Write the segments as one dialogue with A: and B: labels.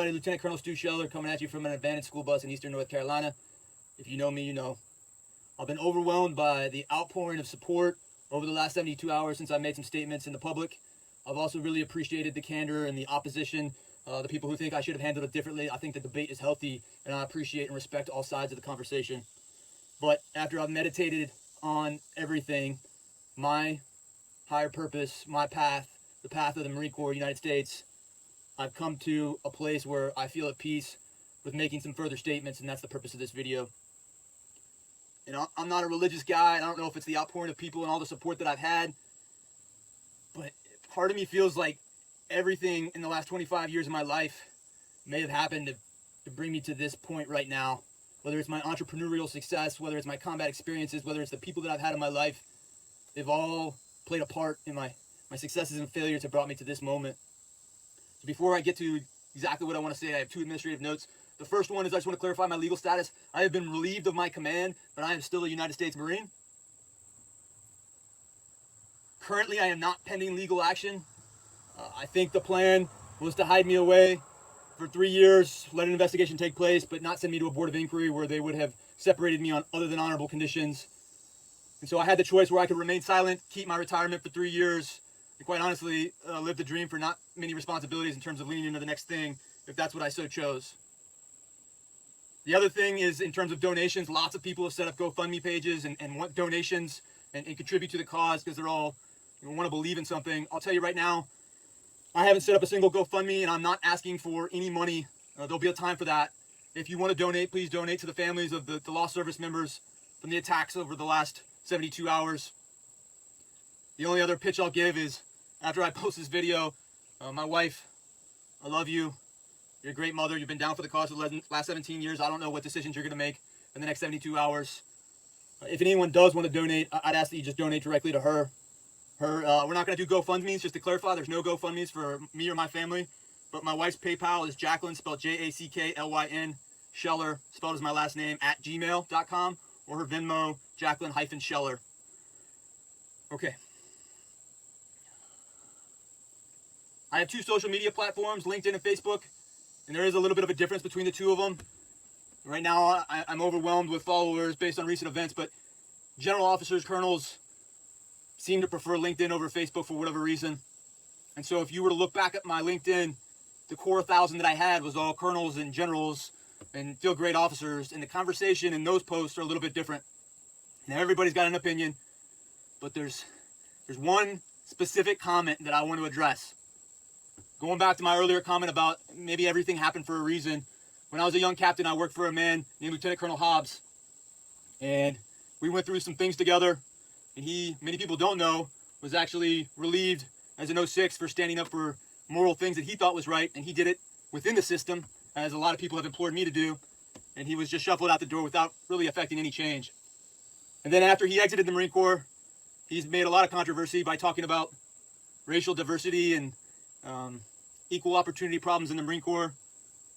A: Lieutenant Colonel Col Scheller coming at you from an abandoned school bus in eastern North Carolina. If you know me, you know. I've been overwhelmed by the outpouring of support over the last 72 hours since I made some statements in the public. I've also really appreciated the candor and the opposition, the people who think I should have handled it differently. I think the debate is healthy, and I appreciate and respect all sides of the conversation. But after I've meditated on everything, my higher purpose, my path, the path of the Marine Corps, United States, I've come to a place where I feel at peace with making some further statements, and that's the purpose of this video. I'm not a religious guy. I don't know if it's the outpouring of people and all the support that I've had, but part of me feels like everything in the last 25 years of my life may have happened to bring me to this point right now. Whether it's my entrepreneurial success, whether it's my combat experiences, whether it's the people that I've had in my life, they've all played a part in my successes and failures that brought me to this moment. So before I get to exactly what I want to say, I have two administrative notes. The first one is I just want to clarify my legal status. I have been relieved of my command, but I am still a United States Marine. Currently, I am not pending legal action. I think the plan was to hide me away for 3 years, let an investigation take place, but not send me to a board of inquiry where they would have separated me on other than honorable conditions. And so I had the choice where I could remain silent, keep my retirement for 3 years, and quite honestly, live the dream for not many responsibilities in terms of leaning into the next thing, if that's what I so chose. The other thing is in terms of donations, lots of people have set up GoFundMe pages and want donations and contribute to the cause because they're all want to believe in something. I'll tell you right now, I haven't set up a single GoFundMe and I'm not asking for any money. There'll be a time for that. If you want to donate, please donate to the families of the lost service members from the attacks over the last 72 hours. The only other pitch I'll give is after I post this video, my wife, I love you. You're a great mother. You've been down for the cause for the last 17 years. I don't know what decisions you're going to make in the next 72 hours. If anyone does want to donate, I'd ask that you just donate directly to her. We're not going to do GoFundMes, just to clarify. There's no GoFundMes for me or my family. But my wife's PayPal is Jacqueline, spelled Jacklyn, Scheller, spelled as my last name, @gmail.com. Or her Venmo, Jacqueline-Scheller. Okay. I have two social media platforms, LinkedIn and Facebook. And there is a little bit of a difference between the two of them. Right now, I'm overwhelmed with followers based on recent events, but general officers, colonels seem to prefer LinkedIn over Facebook for whatever reason. And so if you were to look back at my LinkedIn, the core 1,000 that I had was all colonels and generals and field grade officers, and the conversation in those posts are a little bit different. Now, everybody's got an opinion, but there's one specific comment that I want to address. Going back to my earlier comment about maybe everything happened for a reason. When I was a young captain, I worked for a man named Lieutenant Colonel Hobbs. And we went through some things together. And he, many people don't know, was actually relieved as an 06 for standing up for moral things that he thought was right. And he did it within the system, as a lot of people have implored me to do. And he was just shuffled out the door without really affecting any change. And then after he exited the Marine Corps, he's made a lot of controversy by talking about racial diversity and equal opportunity problems in the Marine Corps.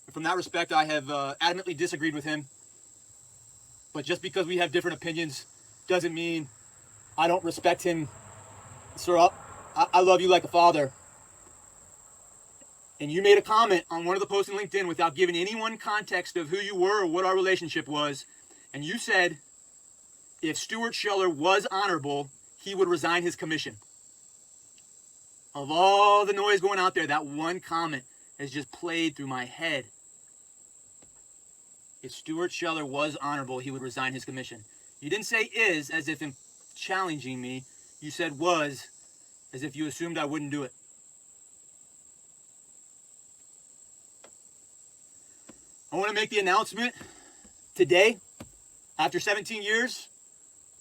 A: And from that respect, I have adamantly disagreed with him. But just because we have different opinions doesn't mean I don't respect him. Sir, I love you like a father. And you made a comment on one of the posts on LinkedIn without giving anyone context of who you were or what our relationship was. And you said if Stuart Scheller was honorable, he would resign his commission. Of all the noise going out there, that one comment has just played through my head. If Stuart Scheller was honorable, he would resign his commission. You didn't say is, as if in challenging me. You said was, as if you assumed I wouldn't do it. I want to make the announcement today, after 17 years,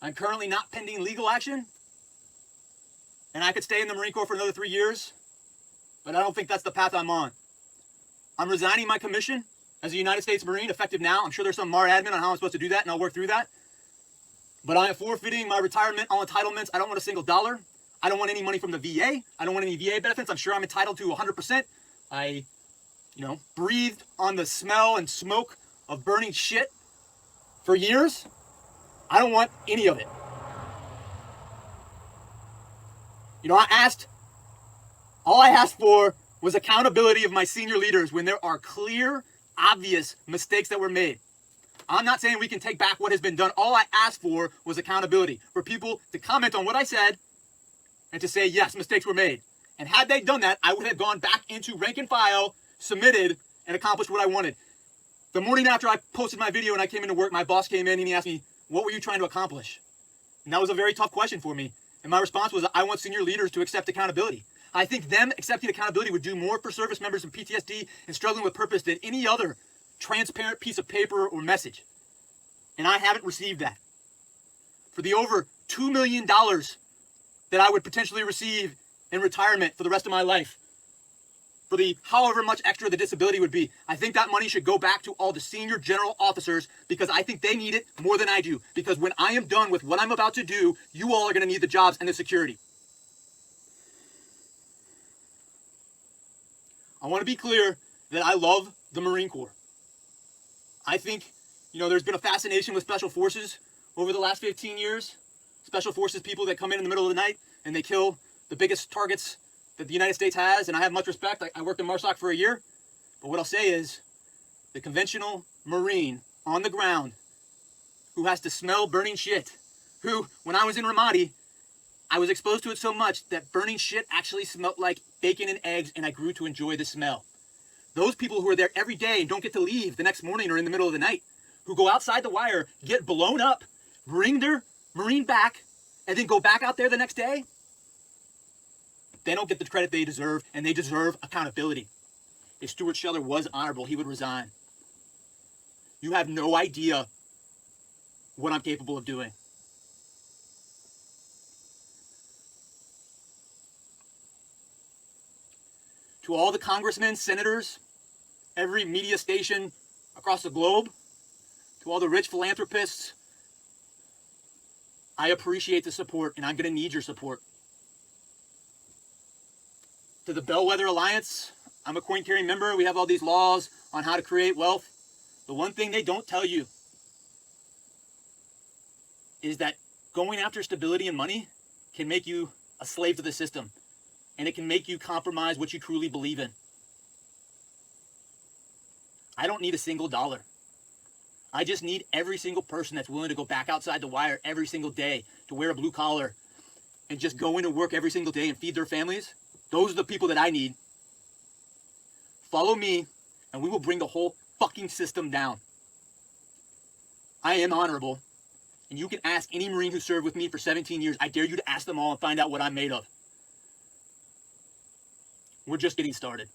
A: I'm currently not pending legal action. And I could stay in the Marine Corps for another 3 years, but I don't think that's the path I'm on. I'm resigning my commission as a United States Marine, effective now. I'm sure there's some MAR admin on how I'm supposed to do that, and I'll work through that. But I am forfeiting my retirement, all entitlements. I don't want a single dollar. I don't want any money from the VA. I don't want any VA benefits. I'm sure I'm entitled to 100%. I, breathed on the smell and smoke of burning shit for years. I don't want any of it. All I asked for was accountability of my senior leaders when there are clear, obvious mistakes that were made. I'm not saying we can take back what has been done. All I asked for was accountability, for people to comment on what I said and to say, yes, mistakes were made. And had they done that, I would have gone back into rank and file, submitted, and accomplished what I wanted. The morning after I posted my video and I came into work, my boss came in and he asked me, what were you trying to accomplish? And that was a very tough question for me. And my response was, I want senior leaders to accept accountability. I think them accepting accountability would do more for service members in PTSD and struggling with purpose than any other transparent piece of paper or message. And I haven't received that. For the over $2 million that I would potentially receive in retirement for the rest of my life, for the however much extra the disability would be, I think that money should go back to all the senior general officers because I think they need it more than I do. Because when I am done with what I'm about to do, you all are going to need the jobs and the security. I want to be clear that I love the Marine Corps. I think, there's been a fascination with Special Forces over the last 15 years. Special Forces people that come in the middle of the night and they kill the biggest targets that the United States has, and I have much respect. I worked in MARSOC for a year. But what I'll say is, the conventional Marine on the ground who has to smell burning shit, who, when I was in Ramadi, I was exposed to it so much that burning shit actually smelled like bacon and eggs, and I grew to enjoy the smell. Those people who are there every day and don't get to leave the next morning or in the middle of the night, who go outside the wire, get blown up, bring their Marine back, and then go back out there the next day, they don't get the credit they deserve, and they deserve accountability. If Col Scheller was honorable, he would resign. You have no idea what I'm capable of doing. To all the congressmen, senators, every media station across the globe, to all the rich philanthropists, I appreciate the support, and I'm going to need your support. To the Bellwether Alliance, I'm a coin-carrying member. We have all these laws on how to create wealth. The one thing they don't tell you is that going after stability and money can make you a slave to the system, and it can make you compromise what you truly believe in. I don't need a single dollar. I just need every single person that's willing to go back outside the wire every single day to wear a blue collar and just go into work every single day and feed their families. Those are the people that I need. Follow me, and we will bring the whole fucking system down. I am honorable, and you can ask any Marine who served with me for 17 years. I dare you to ask them all and find out what I'm made of. We're just getting started.